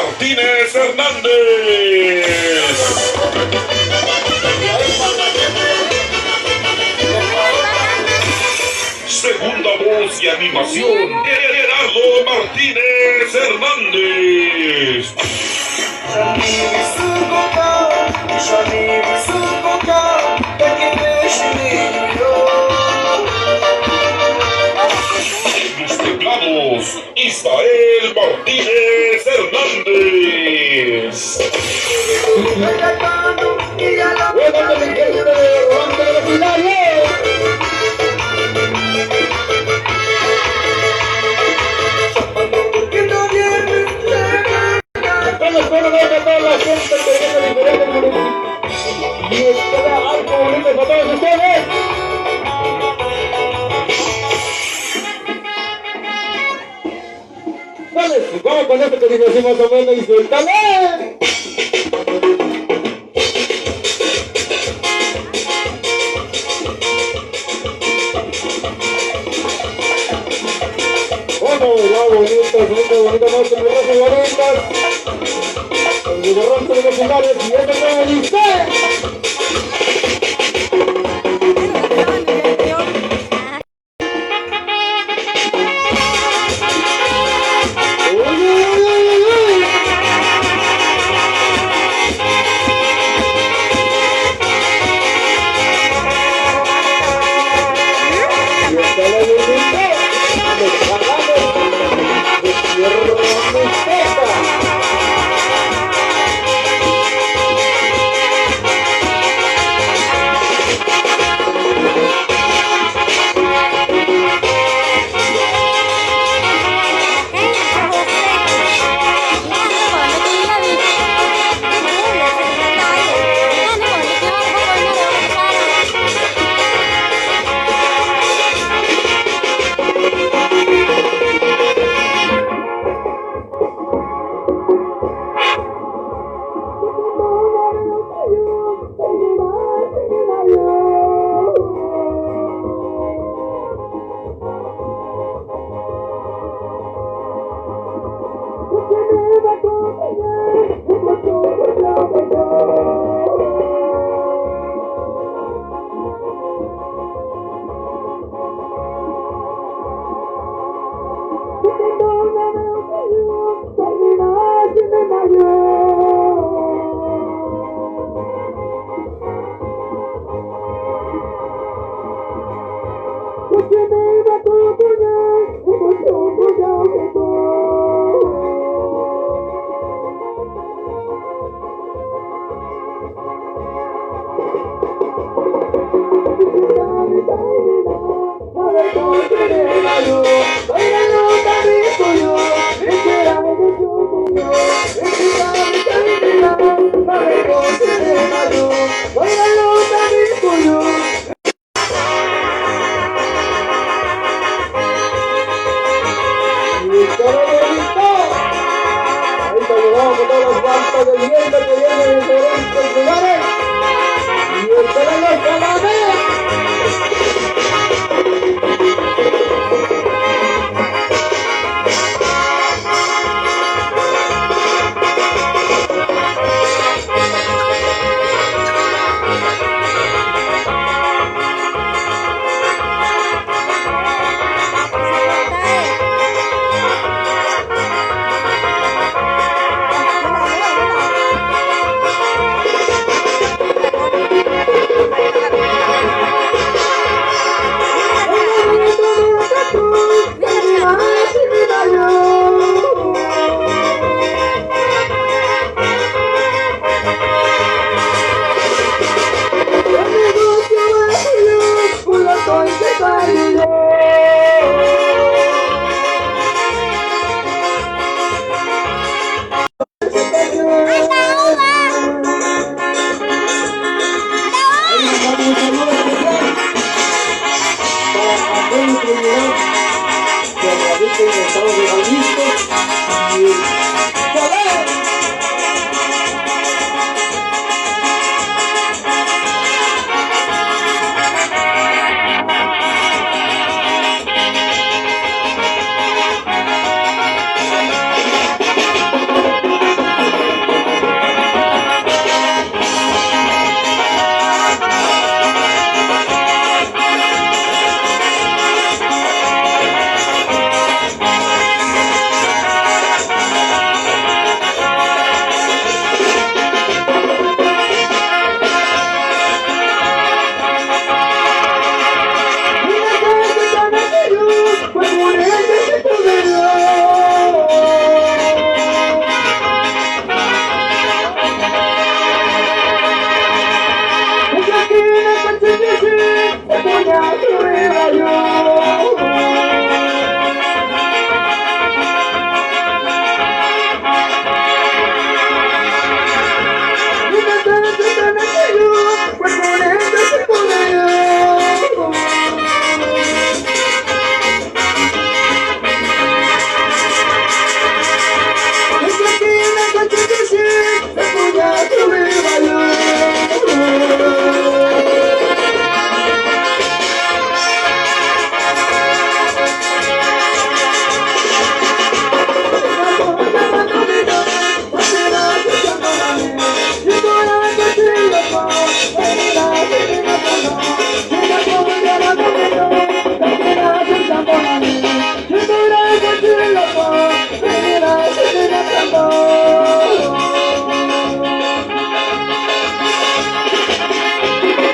Martínez Hernández. Segunda voz y animación, Gerardo Martínez Hernández. Los teclados, Israel Martínez Hernández. Vamos con esto que dice más o menos y suéltale. Bueno, ya bonita noche, mi raza bonitas. El guitarrón de los finales y este tema dice.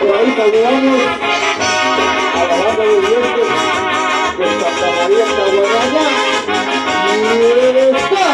Por ahí saludamos a la banda de dientes de Santa María Caguanaya. Y está.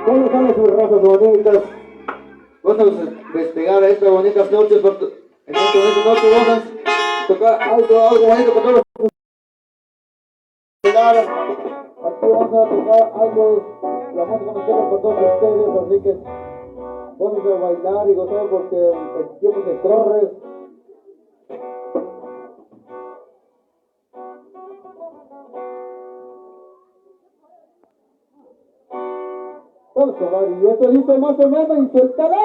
¿Cómo están sus razas bonitas? Vamos a despegar a estas bonitas noches. En esta noche vamos a tocar algo bonito para todos los que llegaron. Aquí vamos a tocar algo, la música nos queda para todos ustedes, así que vamos a bailar y gozar porque el tiempo se corre. Vamos a bailar y esto dice más o menos y suéltale.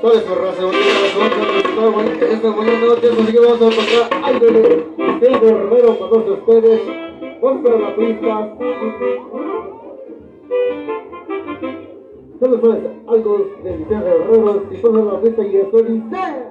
Todas sus razas bonitas, todas bonitas, estas buenas noches, así que vamos a tocar algo de Vicente Guerrero para todos ustedes. Vamos para la pista. Solo fue algo de Vicente Guerrero, y solo la pista y esto dice.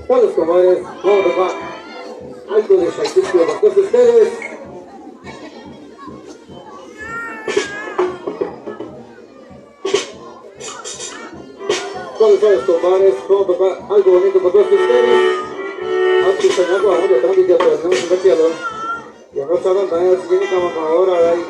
Todos comadres, vamos a tocar algo de Shakespeare para todos ustedes. Todos comadres, vamos a tocar algo bonito para todos ustedes. Antes de algo, vamos a tratar de tenemos un vestido. Y no saben, si tienen que ahora, ahí,